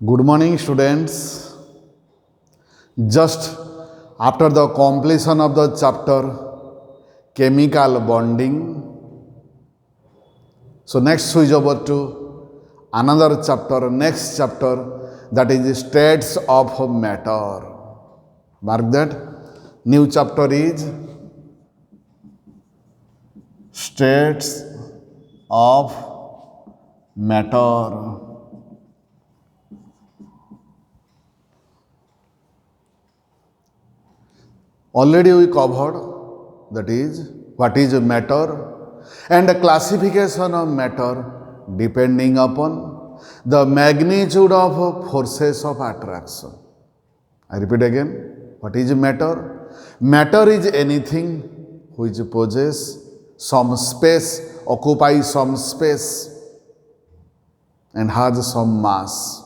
Good morning, students. Just after the completion of the chapter chemical bonding, so next switch over to another chapter, next chapter, that is states of matter. Mark that. New chapter is states of matter. Already we covered, that is what is matter and the classification of matter depending upon the magnitude of forces of attraction. I repeat again, what is matter? Matter is anything which possesses some space, occupies some space and has some mass.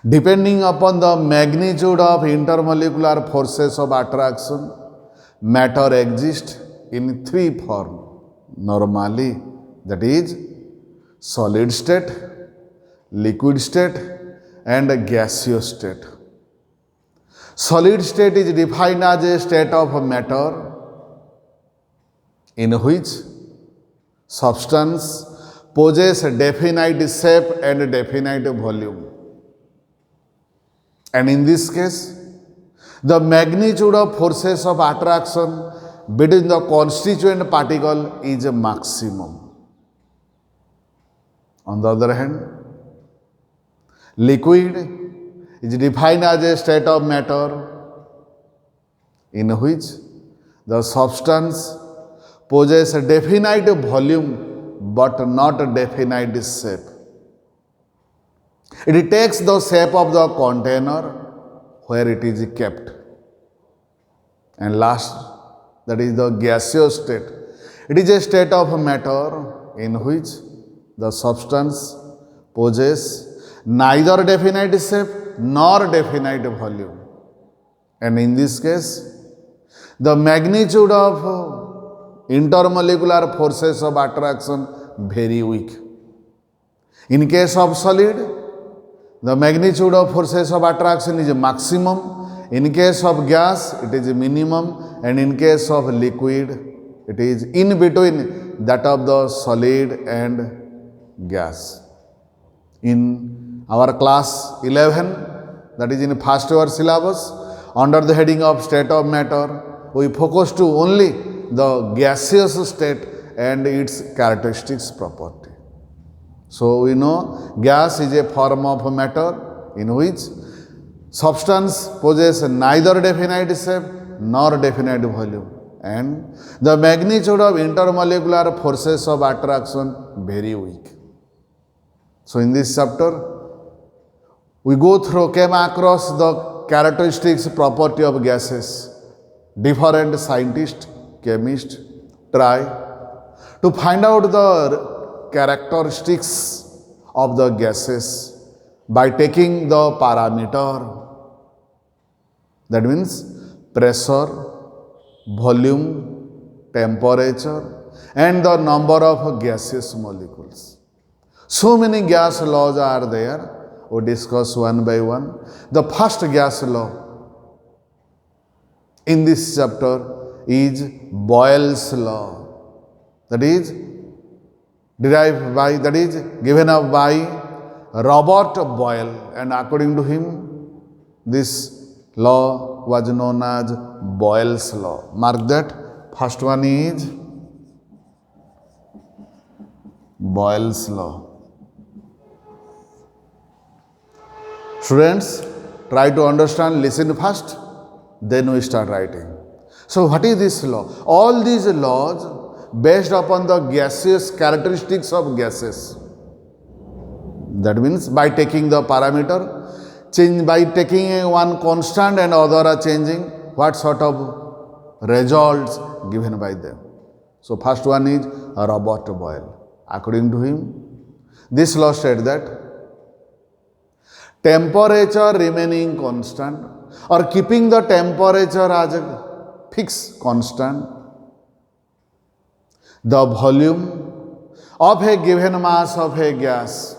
Depending upon the magnitude of intermolecular forces of attraction, matter exists in three forms normally, that is solid state, liquid state and a gaseous state. Solid state is defined as a state of matter in which substance possesses a definite shape and a definite volume. And in this case, the magnitude of forces of attraction between the constituent particle is a maximum. On the other hand, liquid is defined as a state of matter in which the substance possesses a definite volume but not a definite shape. It takes the shape of the container where it is kept. And last, that is the gaseous state. It is a state of matter in which the substance possesses neither definite shape nor definite volume. And in this case, the magnitude of intermolecular forces of attraction very weak. In case of solid, the magnitude of forces of attraction is maximum. In case of gas, it is minimum. And in case of liquid, it is in between that of the solid and gas. In our class 11, that is in first year syllabus, under the heading of state of matter, we focus to only the gaseous state and its characteristics property. So we know gas is a form of matter in which substance possesses neither definite shape nor definite volume, and the magnitude of intermolecular forces of attraction very weak. So in this chapter, we came across the characteristics property of gases. Different scientists, chemists try to find out the characteristics of the gases by taking the parameter, that means pressure, volume, temperature and the number of gaseous molecules. So many gas laws are there, we discuss one by one. The first gas law in this chapter is Boyle's law, that is derived by, that is given up by Robert Boyle, and according to him, this law was known as Boyle's law. Mark that. First one is Boyle's law. Students, try to understand, listen first, then we start writing. So what is this law? All these laws based upon the gaseous characteristics of gases. That means by taking the parameter, by taking one constant and other are changing, what sort of results given by them. So first one is Robert Boyle. According to him, this law states that temperature remaining constant or keeping the temperature as a fixed constant, the volume of a given mass of a gas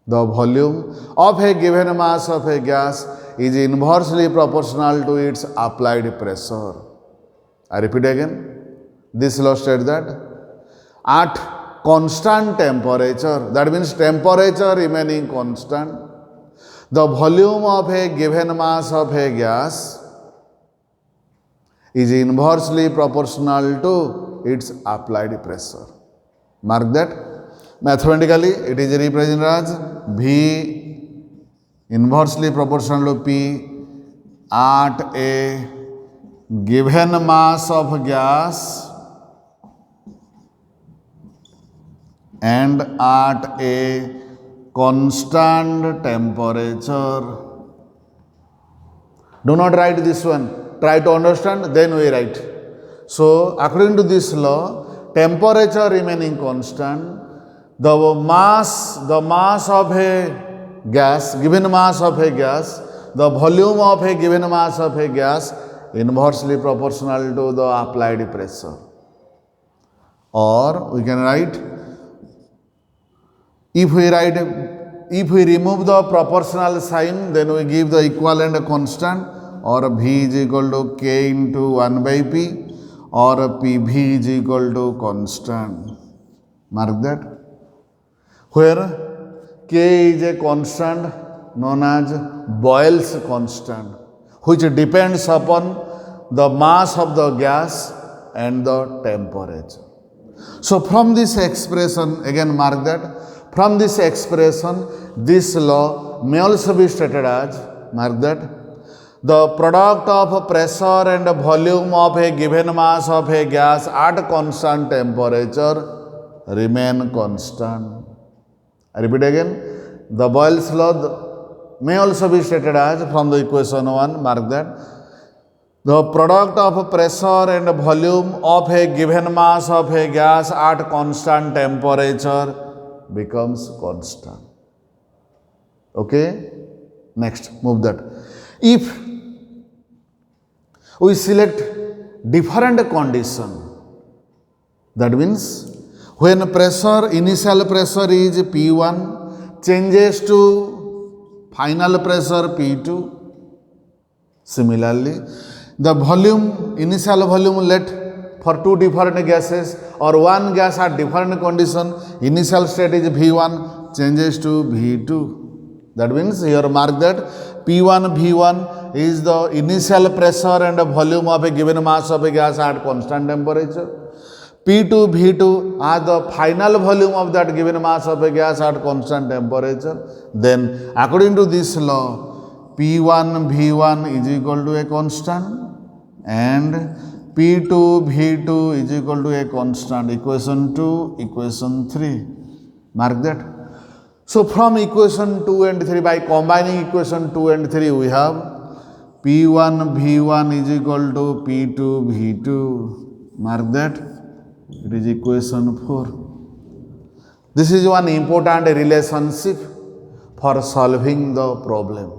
The volume of a given mass of a gas is inversely proportional to its applied pressure. I repeat again. This law states that at constant temperature, that means temperature remaining constant, the volume of a given mass of a gas is inversely proportional to its applied pressure. Mark that. Mathematically, it is represented as V inversely proportional to P at a given mass of gas and at a constant temperature. Do not write this one. Try to understand, then we write. So, according to this law, temperature remaining constant, the mass of a gas, given mass of a gas, the volume of a given mass of a gas inversely proportional to the applied pressure. Or we can write, if we remove the proportional sign, then we give the equivalent constant, or V is equal to K into 1 by P, or PV is equal to constant. Mark that. Where K is a constant known as Boyle's constant, which depends upon the mass of the gas and the temperature. So from this expression, again mark that, from this expression, this law may also be stated as, mark that, the product of pressure and volume of a given mass of a gas at constant temperature remain constant. I repeat again, the Boyle's law may also be stated as, from the equation 1, mark that, the product of pressure and volume of a given mass of a gas at constant temperature becomes constant. Okay? Next, move that. If we select different condition, that means when initial pressure is P1 changes to final pressure P2. Similarly, the volume, initial volume let for two different gases or one gas at different condition, initial state is V1 changes to V2. That means here mark that P1 V1 is the initial pressure and volume of a given mass of a gas at constant temperature. P2 V2 are the final volume of that given mass of a gas at constant temperature. Then according to this law, P1 V1 is equal to a constant and P2 V2 is equal to a constant. Equation 2, equation 3. Mark that. So from equation 2 and 3, by combining equation 2 and 3, we have P1 V1 is equal to P2 V2. Mark that. It is equation 4. This is one important relationship for solving the problem.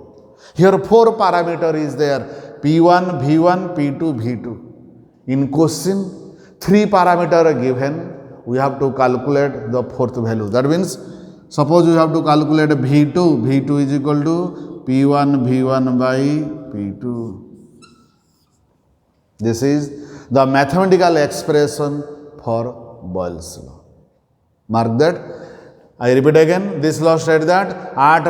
Here 4 parameter is there, P1, V1, P2, V2. In question, 3 parameter are given, we have to calculate the 4th value. That means, suppose we have to calculate V2, V2 is equal to P1, V1 by P2. This is the mathematical expression for Boyle's law. Mark that. I repeat again, this law states that at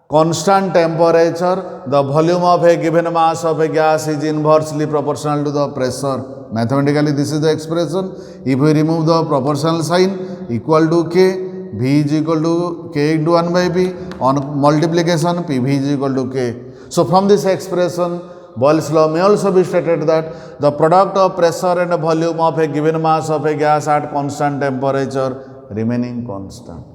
constant temperature, the volume of a given mass of a gas is inversely proportional to the pressure. Mathematically, this is the expression. If we remove the proportional sign, equal to K, V is equal to K into 1 by P, on multiplication, PV is equal to K. So from this expression, Boyle's law may also be stated that the product of pressure and volume of a given mass of a gas at constant temperature remaining constant.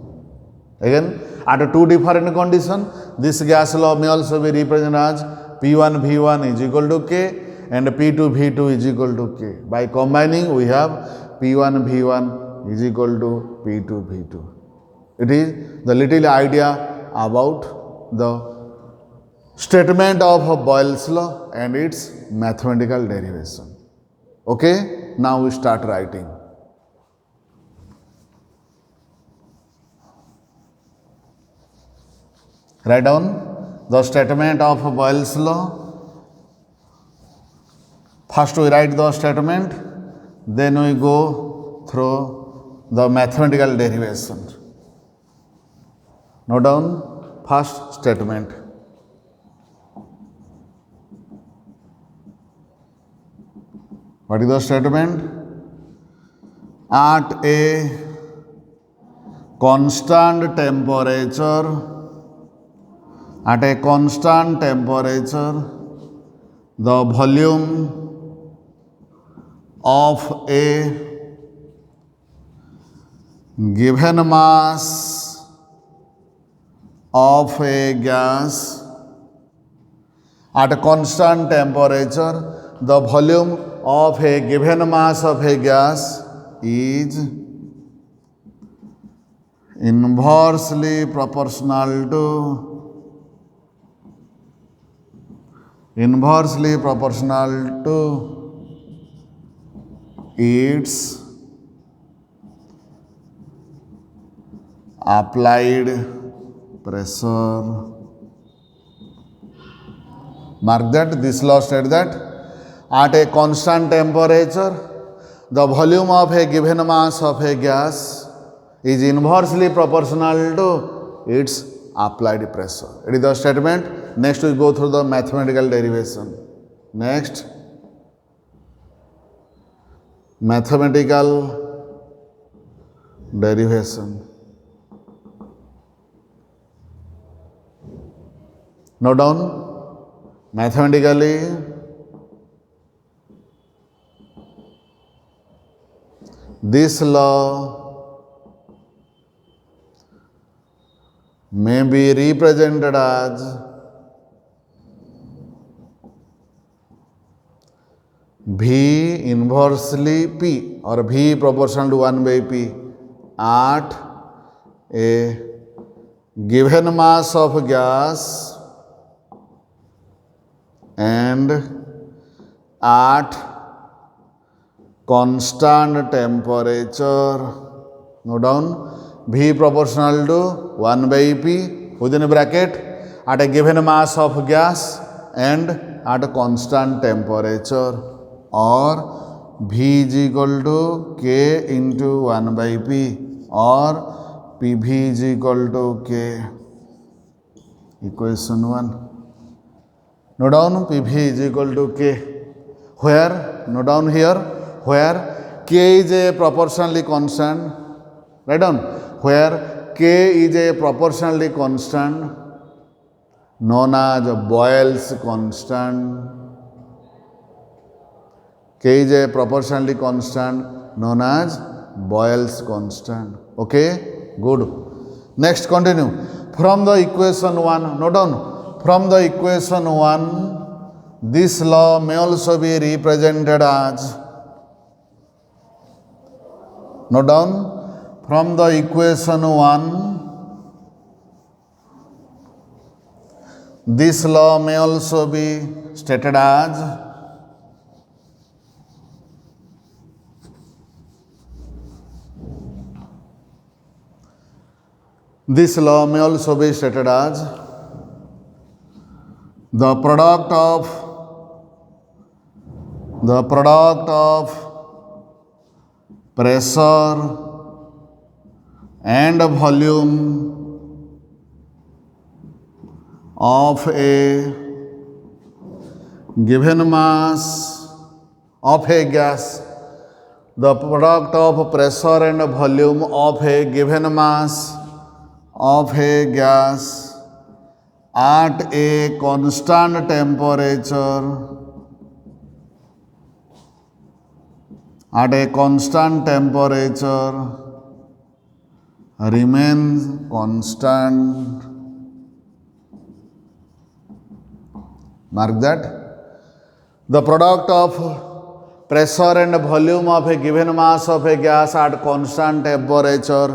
Again, at 2 different conditions, this gas law may also be represented as P1 V1 is equal to K and P2 V2 is equal to K. By combining, we have P1 V1 is equal to P2 V2. It is the little idea about the statement of Boyle's law and its mathematical derivation. Okay, now we start writing. Write down the statement of Boyle's law. First we write the statement, then we go through the mathematical derivation. Note down first statement. What is the statement? At a constant temperature, the volume of a given mass of a gas, at a constant temperature, the volume of a given mass of a gas is inversely proportional to its applied pressure. Mark that this law states that at a constant temperature, the volume of a given mass of a gas is inversely proportional to its applied pressure. It is the statement. Next we go through the mathematical derivation. Next, mathematical derivation. Note down, mathematically, this law may be represented as V inversely P or V proportional to 1 by P at a given mass of gas and at constant temperature. Note down, V proportional to 1 by P within a bracket at a given mass of gas and at a constant temperature, or V is equal to K into 1 by P or PV is equal to K. Equation 1. Note down, PV is equal to K. Where? Note down here, where K is a proportionally constant. Write down, where K is a proportionally constant known as Boyle's constant. K is a proportionally constant known as Boyle's constant. Okay, good. Next, continue. From the equation 1, note down, from the equation 1, this law may also be represented as, note down, from the equation 1, this law may also be stated as the product of pressure and volume of a given mass of a gas. The product of pressure and volume of a given mass of a gas at a constant temperature remains constant. Mark that. The product of pressure and volume of a given mass of a gas at constant temperature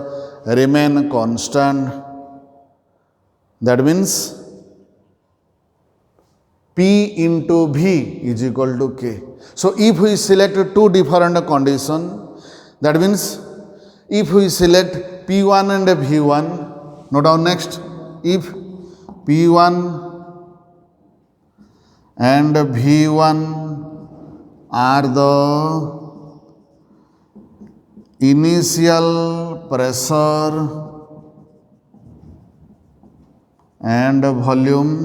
remain constant. That means P into V is equal to K. So if we select two different conditions, that means if we select P1 and V1, note down next, if P1 and V1 are the initial pressure and volume,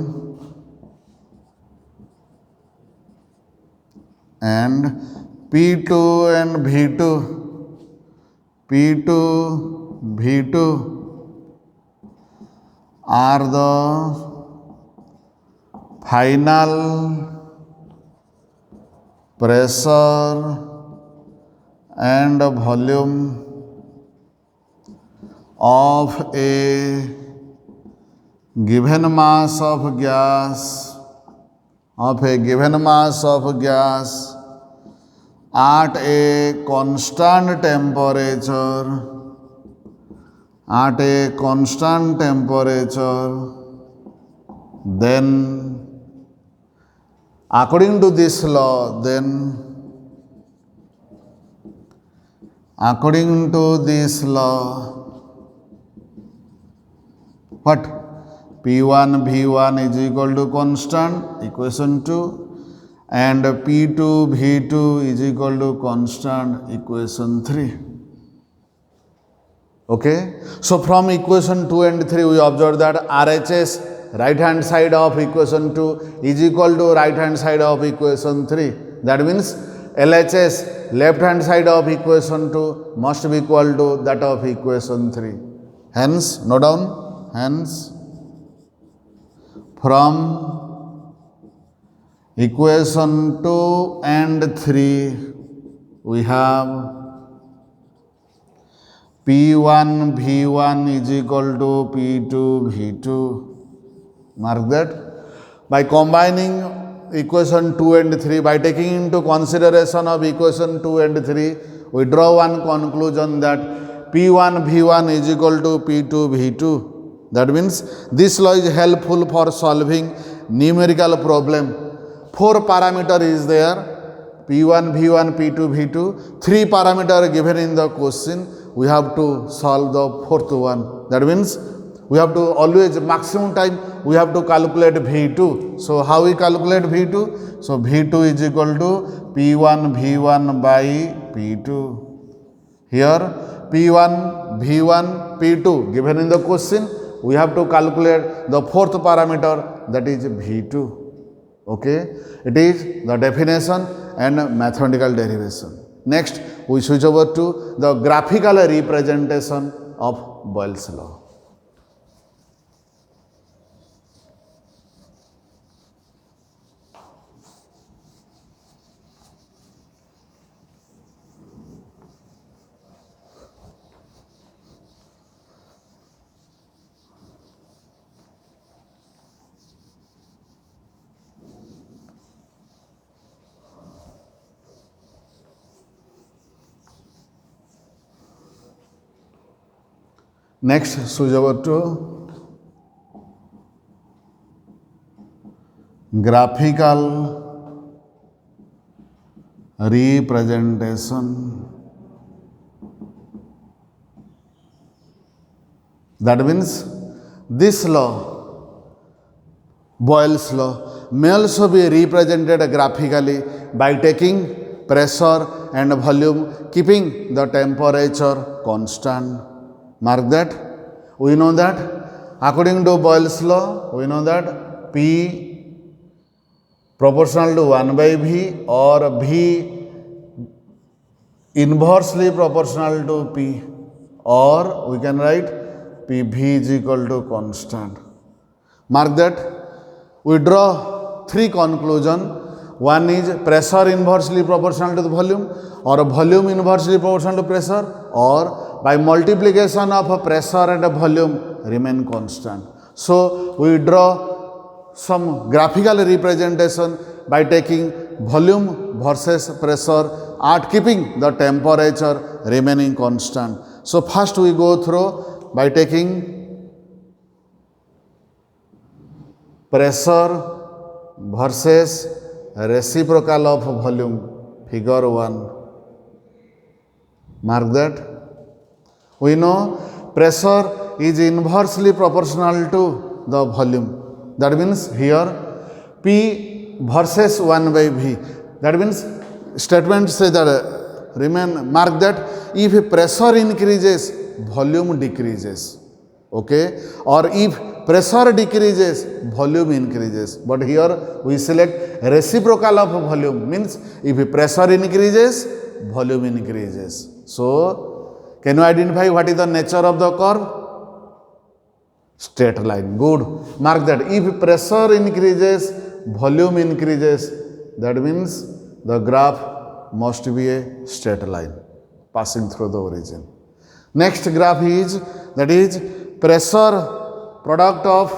and P2 and V2 are the final pressure and volume of a given mass of gas at a constant temperature, then according to this law, what? P1 V1 is equal to constant, equation 2, and P2 V2 is equal to constant, equation 3. Okay, so from equation 2 and 3 we observe that RHS, right hand side of equation 2, is equal to right hand side of equation 3. That means LHS, left hand side of equation 2, must be equal to that of equation 3. Hence, note down, from equation 2 and 3 we have P1 V1 is equal to P2 V2. Mark that. By combining equation 2 and 3, by taking into consideration of equation 2 and 3, we draw one conclusion that P1 V1 is equal to P2 V2. That means this law is helpful for solving numerical problem. 4 parameter is there, P1 V1 P2 V2. 3 parameter given in the question. We have to solve the 4th one. That means we have to always, maximum time we have to calculate V2. So how we calculate V2? So V2 is equal to P1 V1 by P2. Here P1 V1 P2 given in the question. We have to calculate the 4th parameter, that is V2. Okay, it is the definition and mathematical derivation. Next, we switch over to the graphical representation of Boyle's law. Next, switch over to graphical representation. That means this law, Boyle's law, may also be represented graphically by taking pressure and volume, keeping the temperature constant. Mark that. We know that according to Boyle's law, we know that P proportional to 1 by V, or V inversely proportional to P, or we can write PV is equal to constant. Mark that. We draw 3 conclusions. One is pressure inversely proportional to the volume, or volume inversely proportional to pressure, or by multiplication of pressure and volume remain constant. So we draw some graphical representation by taking volume versus pressure at keeping the temperature remaining constant. So first we go through by taking pressure versus reciprocal of volume, figure 1. Mark that. We know pressure is inversely proportional to the volume. That means here P versus 1 by V. That means statement says that remain mark that if pressure increases, volume decreases. Okay, or if pressure decreases, volume increases. But here we select reciprocal of volume, means if pressure increases, volume increases. So can you identify what is the nature of the curve? Straight line. Good. Mark that if pressure increases, volume increases, that means the graph must be a straight line passing through the origin. Next graph is, that is pressure product of,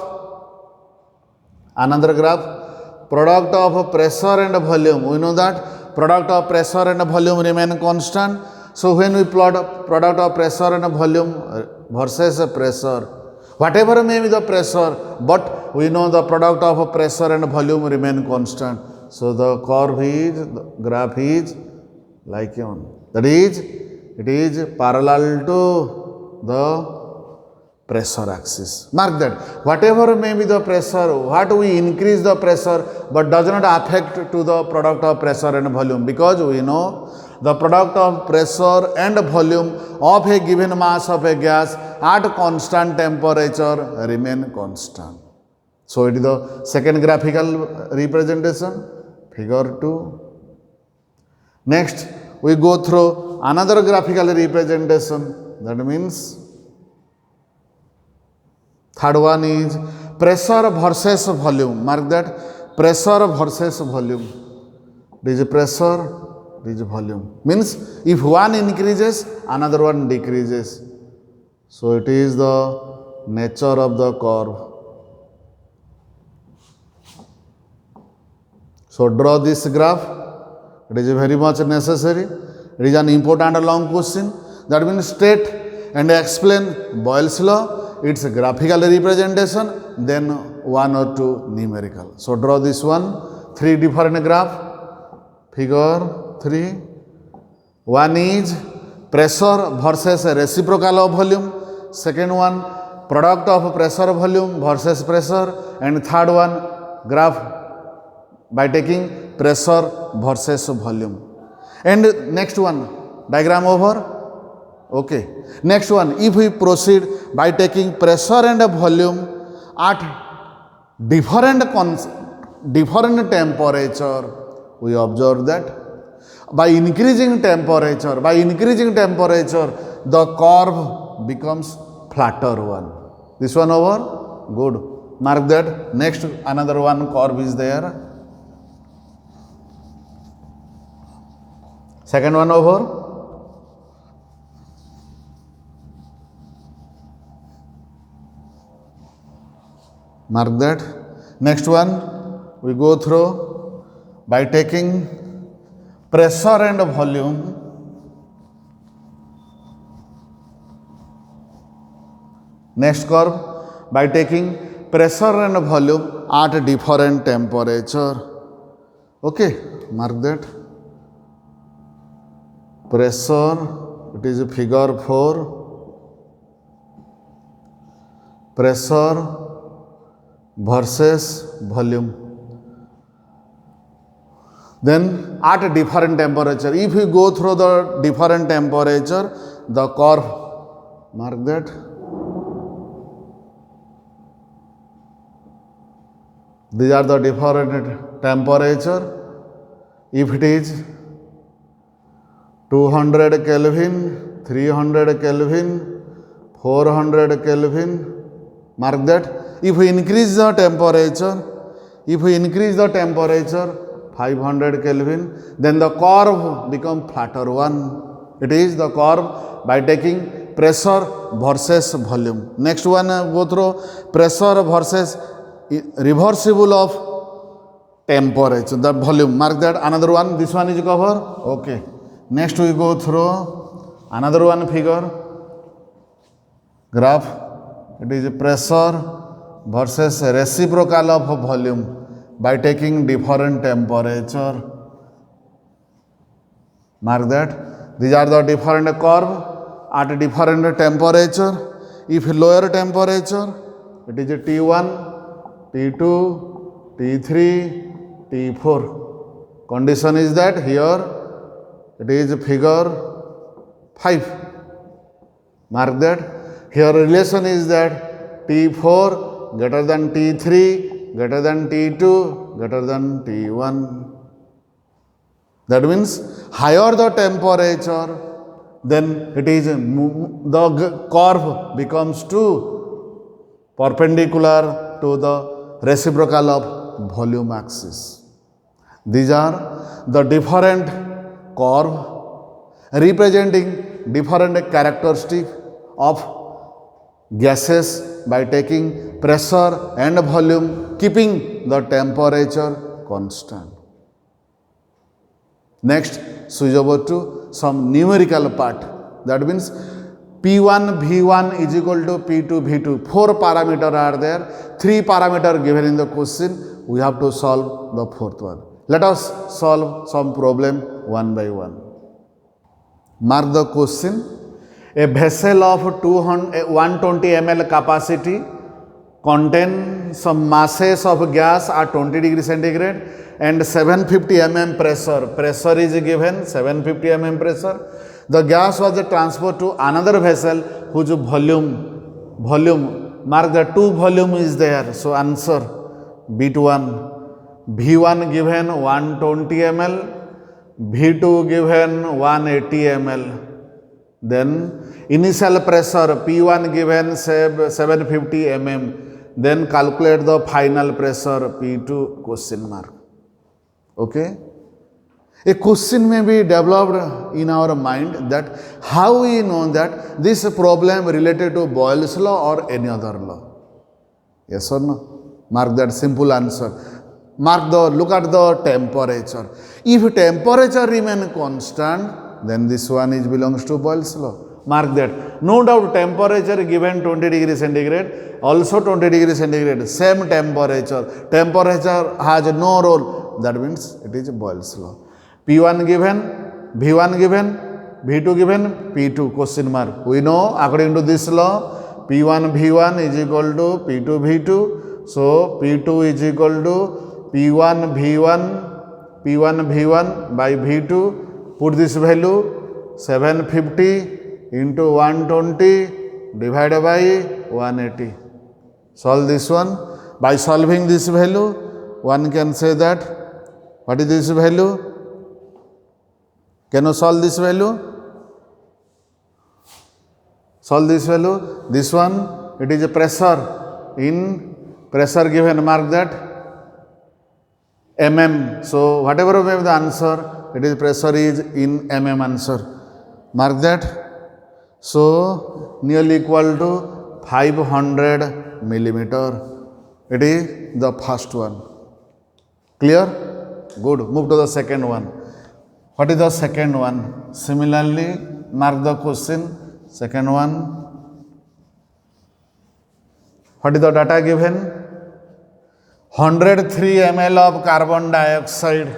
another graph, product of pressure and volume. We know that product of pressure and volume remain constant. So when we plot product of pressure and volume versus pressure, whatever may be the pressure, but we know the product of pressure and volume remain constant. So the curve is, the graph is like on. That is, it is parallel to the pressure axis. Mark that whatever may be the pressure, what we increase the pressure, but does not affect to the product of pressure and volume, because we know the product of pressure and volume of a given mass of a gas at constant temperature remain constant. So it is the second graphical representation, figure 2. Next we go through another graphical representation, that means third one is pressure versus volume. Mark that pressure versus volume. This is pressure, this is volume. Means if one increases, another one decreases. So it is the nature of the curve. So draw this graph. It is very much necessary. It is an important long question. That means state and explain Boyle's law, its graphical representation, then one or two numerical. So draw this one, three different graph, figure 3. One is pressure versus reciprocal of volume. Second one, product of pressure volume versus pressure. And third one, graph by taking pressure versus volume. And next one, diagram over. Okay. Next one, if we proceed by taking pressure and volume at different temperature, we observe that by increasing temperature, the curve becomes flatter one. This one over? Good. Mark that. Next, another one curve is there. Second one over. Mark that. Next one, we go through by taking pressure and volume. Next curve, by taking pressure and volume at different temperature. Okay, mark that. Pressure, it is figure 4. Pressure versus volume. Then at different temperature, if we go through the different temperature, the curve, mark that. These are the different temperature. If it is 200 Kelvin, 300 Kelvin, 400 Kelvin, mark that. If we increase the temperature, 500 Kelvin, then the curve becomes flatter one. It is the curve by taking pressure versus volume. Next one, go through pressure versus reversible of temperature, the volume. Mark that. Another one, this one is cover. Okay. Next we go through another one figure, graph. It is pressure versus reciprocal of volume by taking different temperature. Mark that. These are the different curve at different temperature. If lower temperature, it is T1, T2, T3, T4. Condition is that here it is figure 5. Mark that. Here relation is that T4 greater than T3 greater than T2 greater than T1. That means higher the temperature, then it is the curve becomes to perpendicular to the reciprocal of volume axis. These are the different curve representing different characteristics of gases by taking pressure and volume, keeping the temperature constant. Next, switch over to some numerical part. That means P1 V1 is equal to P2 V2. 4 parameters are there. 3 parameters given in the question. We have to solve the fourth one. Let us solve some problem one by one. Mark the question. A vessel of 120 ml capacity contains some masses of gas at 20 degrees centigrade and 750 mm pressure. Pressure is given 750 mm pressure. The gas was transferred to another vessel whose volume, mark the 2 volume is there. So answer B1. V1 given 120 ml, V2 given 180 ml. Then initial pressure P1 given 750 mm. Then calculate the final pressure P2 question mark. Okay. A question may be developed in our mind that how we know that this problem related to Boyle's law or any other law. Yes or no? Mark that simple answer. Look at the temperature. If temperature remain constant, then this one is belongs to Boyle's law. Mark that. No doubt temperature given 20 degrees centigrade, also 20 degrees centigrade, same temperature. Temperature has no role. That means it is Boyle's law. P1 given, V1 given, V2 given, P2 question mark. We know according to this law, P1 V1 is equal to P2 V2. So P2 is equal to P1 V1 by V2. Put this value 750 into 120 divided by 180. Solve this one. By solving this value, one can say that, what is this value? Can you solve this value? Solve this value. This one, it is a pressure. In pressure given, mark that mm. So whatever may be the answer, it is pressure is in mm answer. Mark that. So nearly equal to 500 millimeter. It is the first one. Clear? Good. Move to the second one. What is the second one? Similarly, mark the question. Second one. What is the data given? 103 ml of carbon dioxide.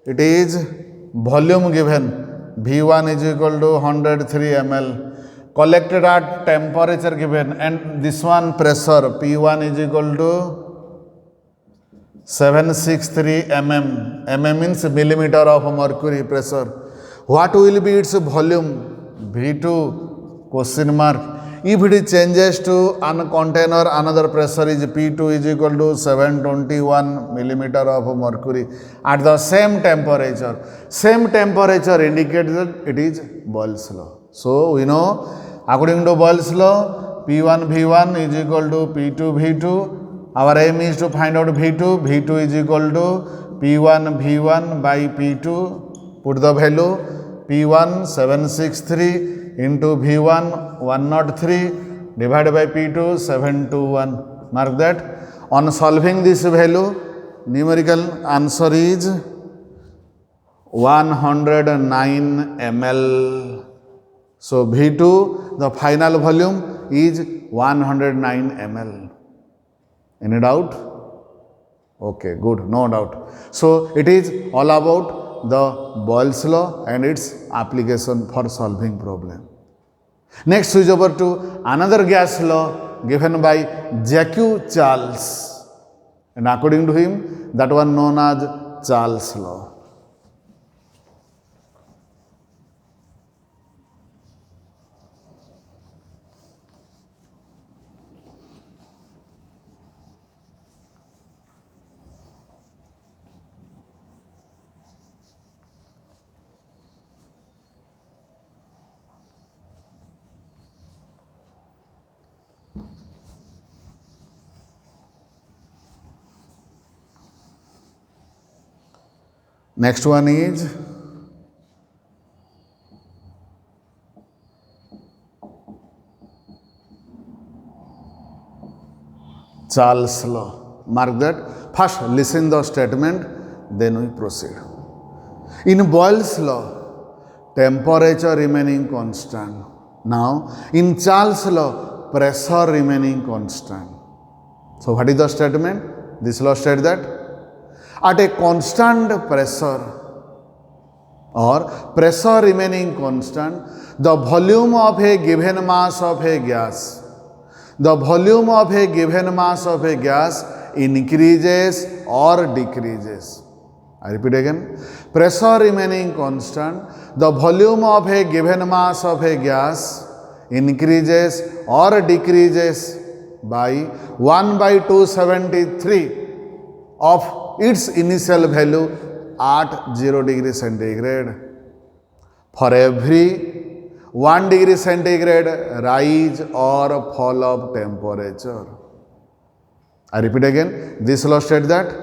It is volume given. V1 is equal to 103 ml. Collected at temperature given. And this one pressure. P1 is equal to 763 mm. Mm means millimeter of mercury pressure. What will be its volume? V2 question mark. If it changes to a container, another pressure is P2 is equal to 721 millimeter of mercury at the same temperature. Same temperature indicates that it is Boyle's law. So we know according to Boyle's law, P1 V1 is equal to P2 V2. Our aim is to find out V2. V2 is equal to P1 V1 by P2. Put the value P1 763 into V1 103 divided by P2 721. Mark that. On solving this value, numerical answer is 109 ml. So V2, the final volume is 109 ml. Any doubt? Okay, good, no doubt. So it is all about the Boyle's law and its application for solving problem. Next, switch over to another gas law given by Jacques Charles. and according to him, that one known as Charles' law. Next one is Charles' law. Mark that. First, listen the statement, then we proceed. In Boyle's law, temperature remaining constant. Now, in Charles' law, pressure remaining constant. So, what is the statement? This law states that at a constant pressure or pressure remaining constant, the volume of a given mass of a gas, the volume of a given mass of a gas increases or decreases. I repeat again. Pressure remaining constant, the volume of a given mass of a gas increases or decreases by 1 by 273 of its initial value at 0 degree centigrade. For every 1 degree centigrade rise or fall of temperature. I repeat again, this law states that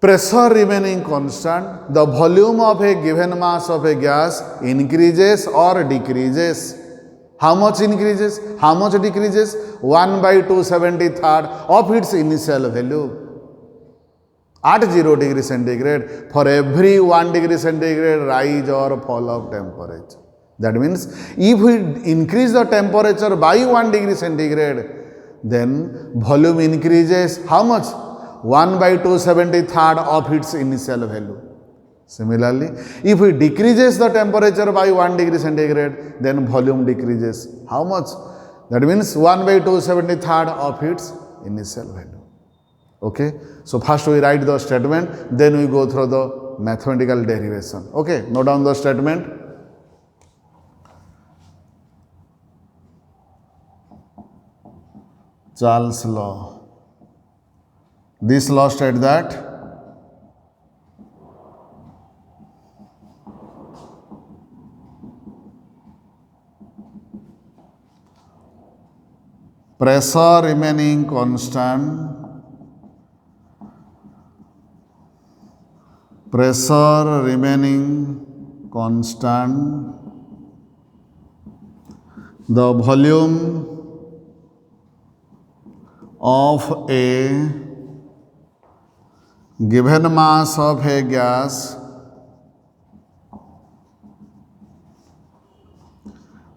pressure remaining constant, the volume of a given mass of a gas increases or decreases. How much increases? How much decreases? 1 by 273 of its initial value at 0 degree centigrade for every 1 degree centigrade rise or fall of temperature. That means if we increase the temperature by 1 degree centigrade, then volume increases how much? 1 by 273 of its initial value. Similarly, if we decreases the temperature by 1 degree centigrade, then volume decreases how much? That means 1 by 273 of its initial value. Okay, so first we write the statement, then we go through the mathematical derivation. Okay, note down the statement. Charles' law. This law states that pressure remaining constant, pressure remaining constant, the volume of a given mass of a gas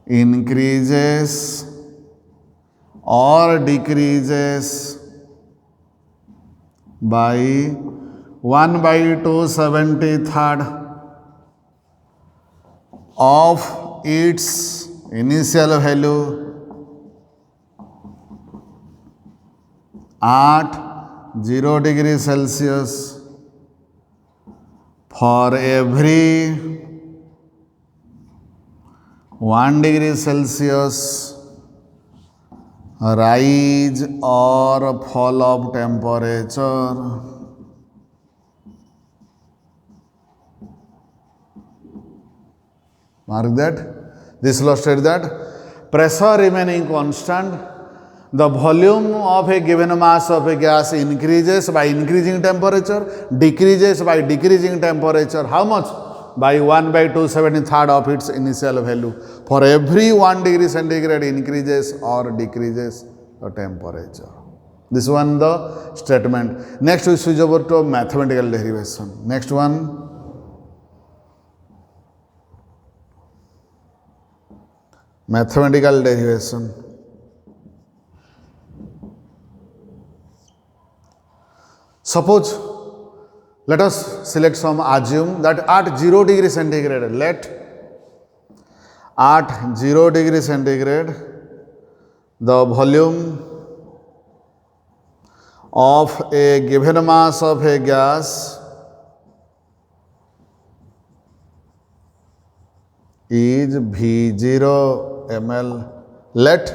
increases or decreases by 1 by 273 of its initial value at 0 degree Celsius for every 1 degree Celsius rise or fall of temperature. Mark that. This law states that pressure remaining constant, the volume of a given mass of a gas increases by increasing temperature, decreases by decreasing temperature. How much? By 1 by 273 of its initial value. For every 1 degree centigrade increases or decreases the temperature. This one the statement. Next we switch over to mathematical derivation. Next one. Mathematical derivation. Suppose, let us select some assume that at 0 degree centigrade, at 0 degree centigrade, the volume of a given mass of a gas is V0 ml. Let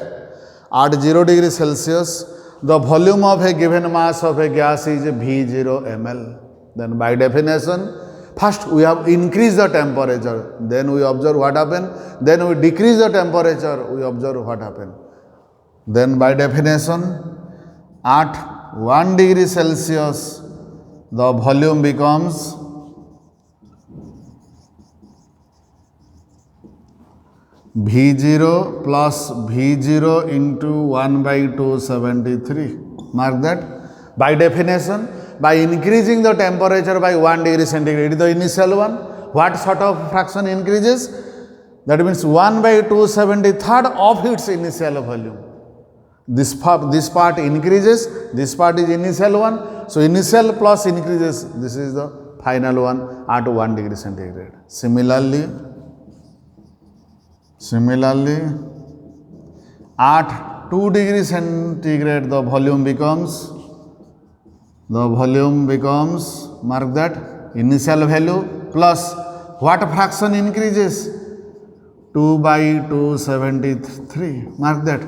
at 0 degree Celsius the volume of a given mass of a gas is V0 ml. Then by definition, first we have increased the temperature, then we observe what happened, then we decrease the temperature, we observe what happened. Then by definition, at 1 degree Celsius the volume becomes V0 plus V0 into 1 by 273. Mark that. By definition, by increasing the temperature by 1 degree centigrade, it is the initial one. What sort of fraction increases? That means 1 by 273 of its initial volume. This part increases, this part is initial one. So initial plus increases, this is the final one at 1 degree centigrade. Similarly, at 2 degree centigrade the volume becomes, mark that, initial value plus what fraction increases? 2 by 273. Mark that.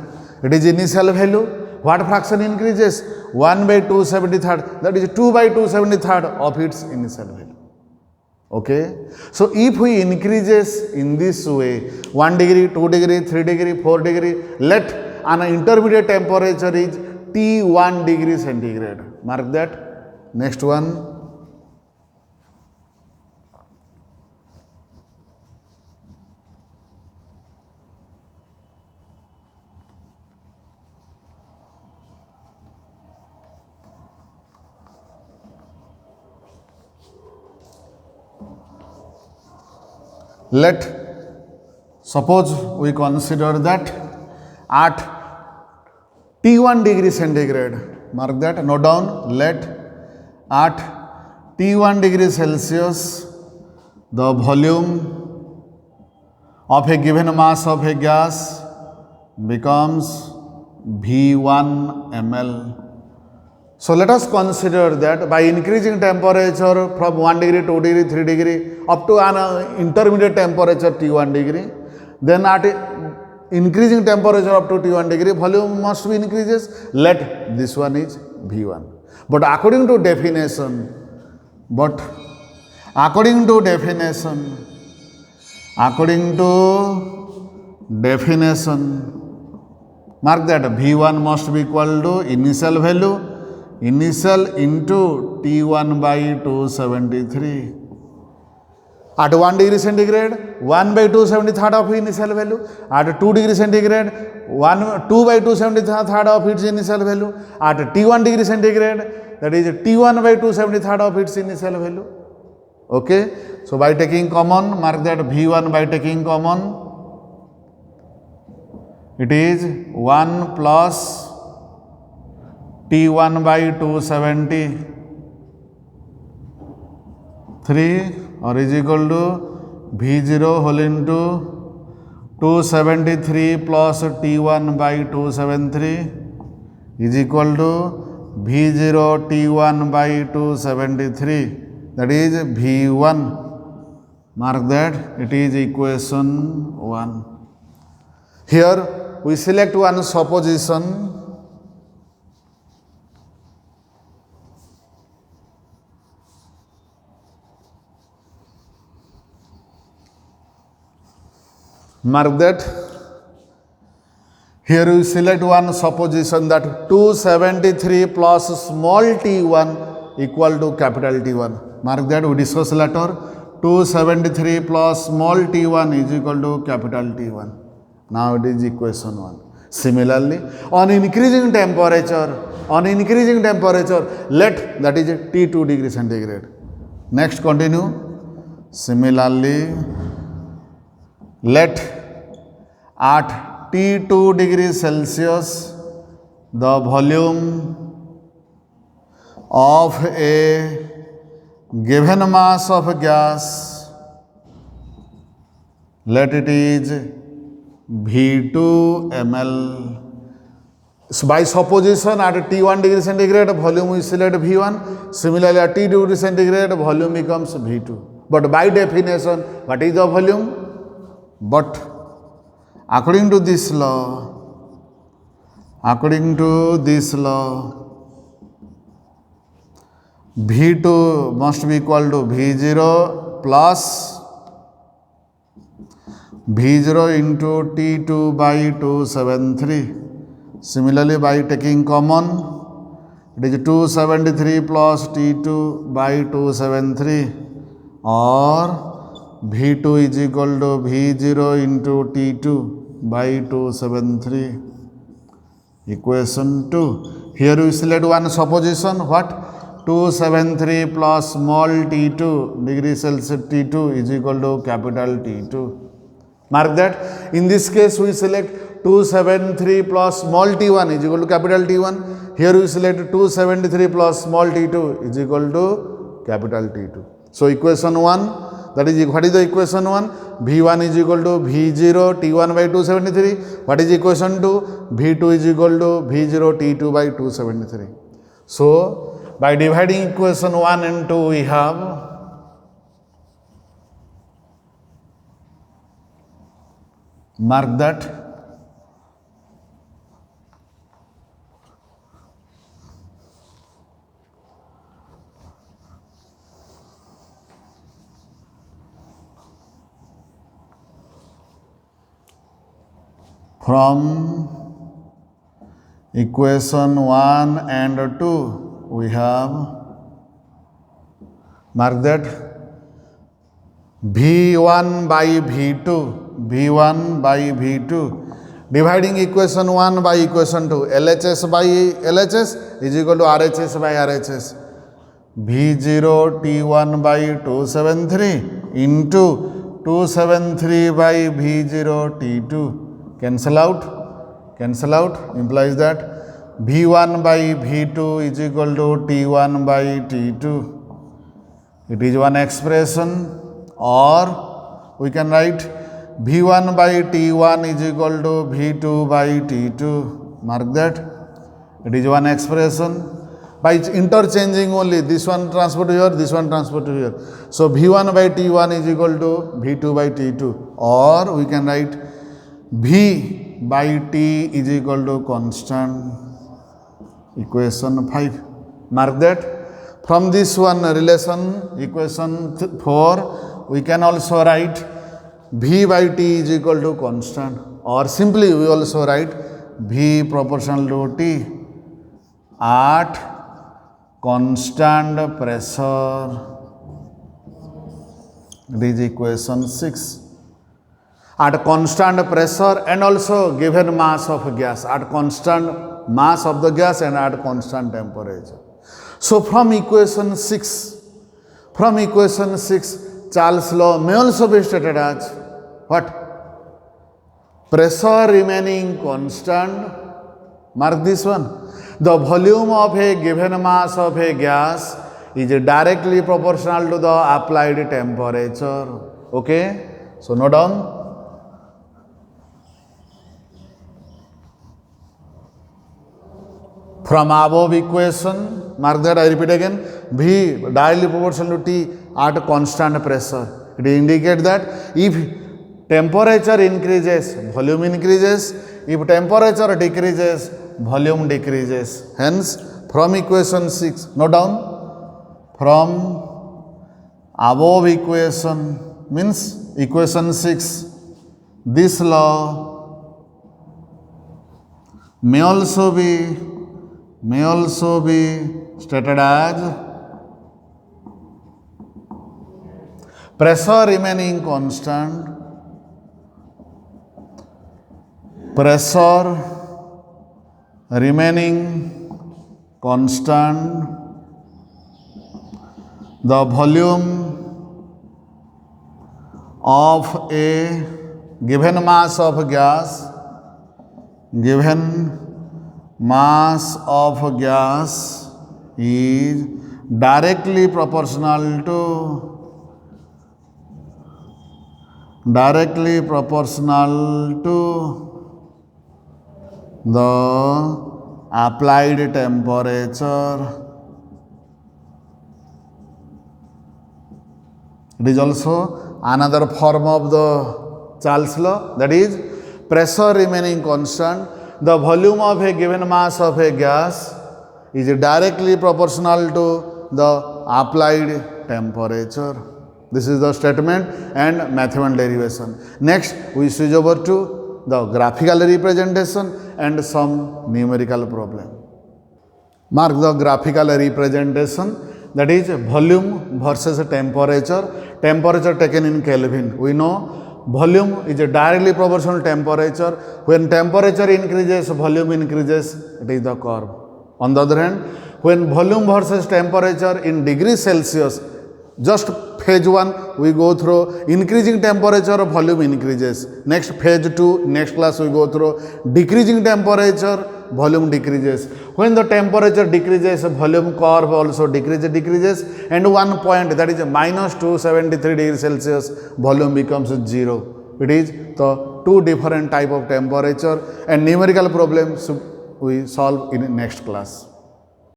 It is initial value. What fraction increases? 1 by 273. That is 2 by 273 of its initial value. Okay. So if we increases in this way, 1 degree, 2 degree, 3 degree, 4 degree, let an intermediate temperature is T1 degree centigrade. Mark that. Next one. Suppose we consider that at T1 degree centigrade, mark that, note down, let at T1 degree Celsius the volume of a given mass of a gas becomes V1 ml. So let us consider that by increasing temperature from 1 degree, 2 degree, 3 degree up to an intermediate temperature T1 degree, then at increasing temperature up to T1 degree, volume must be increases. Let this one is V1. But according to definition, mark that, V1 must be equal to initial value, initial into T1 by 273. At 1 degree centigrade, 1 by 273 of initial value. At 2 degree centigrade, 2 by 273 of its initial value. At T1 degree centigrade, that is T1 by 273 of its initial value. Okay. So by taking common, mark that, V1 by taking common, it is 1 plus T1 by 273 or is equal to V0 whole into 273 plus T1 by 273 is equal to V0 T1 by 273, that is V1. Mark that, it is equation 1. Here we select one supposition. Mark that. Here we select one supposition that 273 plus small t1 equal to capital T1. Mark that, we discuss later. 273 plus small t1 is equal to capital T1. Now it is equation 1. Similarly, on increasing temperature, let that is T2 degree centigrade. Next, continue. Similarly, let at T2 degree Celsius the volume of a given mass of gas, let it is V2 ml. So by supposition, at T1 degree centigrade, volume we select V1. Similarly, at T2 degree centigrade, volume becomes V2. But by definition, what is the volume? But according to this law, V2 must be equal to V0 plus V0 into T2 by 273. Similarly, by taking common, it is 273 plus T2 by 273, or V2 is equal to V0 into T2 by 273. Equation 2. Here we select one supposition. What? 273 plus small T2 degree Celsius T2 is equal to capital T2. Mark that. In this case, we select 273 plus small t1 is equal to capital T1. Here we select 273 plus small t2 is equal to capital T2. So equation 1, that is, what is the equation 1? V1 is equal to V0 T1 by 273. What is equation 2? V2 is equal to V0 T2 by 273. So by dividing equation 1 and 2, we have mark that. From equation 1 and 2, we have, mark that, V1 by V2, dividing equation 1 by equation 2, LHS by LHS is equal to RHS by RHS. V0 T1 by 273 into 273 by V0 T2. Cancel out, implies that V1 by V2 is equal to T1 by T2. It is one expression, or we can write V1 by T1 is equal to V2 by T2. Mark that. It is one expression. By interchanging only, this one transfer to here, this one transfer to here. So V1 by T1 is equal to V2 by T2, or we can write V by T is equal to constant. Equation 5. Mark that. From this one relation, equation 4, we can also write V by T is equal to constant, or simply we also write V proportional to T at constant pressure. This is equation 6. At constant pressure and also given mass of gas, at constant mass of the gas and at constant temperature. So from equation 6, Charles' law may also be stated as what? Pressure remaining constant. Mark this one. The volume of a given mass of a gas is directly proportional to the applied temperature. Okay? So note down. From above equation, mark that, I repeat again, V directly proportional to T at constant pressure. It indicates that if temperature increases, volume increases. If temperature decreases, volume decreases. Hence, from equation 6, note down, from above equation means equation 6, this law may also be stated as pressure remaining constant, the volume of a given mass of gas, is directly proportional to the applied temperature. It is also another form of the Charles law, that is pressure remaining constant. The volume of a given mass of a gas is directly proportional to the applied temperature. This is the statement and mathematical derivation. Next, we switch over to the graphical representation and some numerical problem. Mark the graphical representation, that is volume versus temperature. Temperature taken in Kelvin. We know volume is directly proportional to temperature. When temperature increases, volume increases. It is the curve. On the other hand, when volume versus temperature in degrees Celsius, just phase 1 we go through increasing temperature, volume increases. Next phase 2, next class we go through decreasing temperature, volume decreases. When the temperature decreases, volume curve also decreases, and one point, that is minus 273 degrees Celsius, volume becomes 0. It is the two different type of temperature, and numerical problems we solve in next class.